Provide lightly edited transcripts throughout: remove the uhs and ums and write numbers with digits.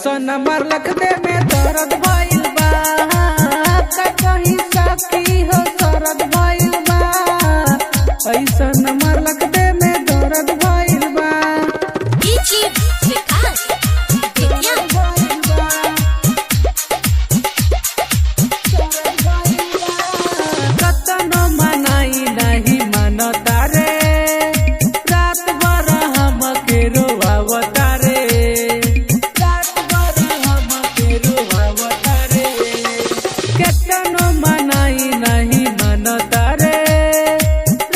ऐसन मरलक दे में दर्द भइल बा, का कहीं सखी हो दर्द भइल बा। ऐसन मरलक दे में दर्द भइल बा। कतनो मनाई नहीं मनता रे, रात भर हमके रोवावता रे, रात भर हमके रोवावता रे। कतनो मनाई नहीं मनता रे,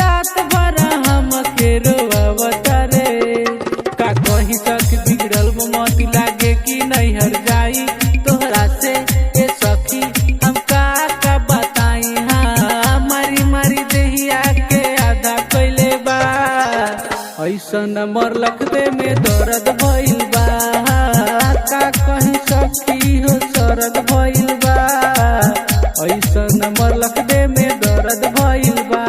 रात भर हमके रोवावता रे। का कहीं तक बिगड़ल मोती लागे कि नहीं हर जाई तोहरा से ए सखी, हम का बताई। हाँ मारी मारी देहिया के आधा कइले बा। ऐसन मरलक दे में दर्द भइल बा, का कहीं सखी हो दर्द भइल बा। ऐसन मरलक दे में दर्द भइल बा।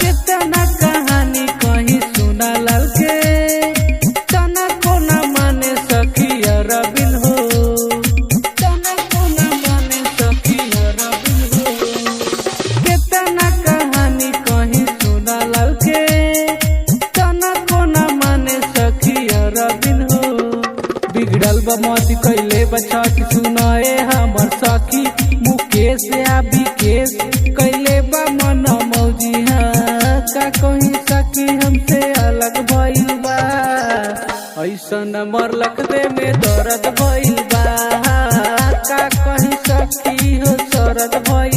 कितना कहानी कहीं सुना लाल के, तना को न माने सखी अरबिन हो, तना को न माने सखी अरबिन हो। कितना कहानी कहीं सुना लाल के, तना को न माने सखी अरबिन हो। बिगड़ल बा मौती कैले बछट सुनाए हमर सखी, मुकेश या विकेश कैले बा मन मौजी। हाँ का कहीं सखी हमसे अलग भइल बा। ऐसन मरलक दे में दर्द भइल बा, का कहीं सखी हो दर्द भइल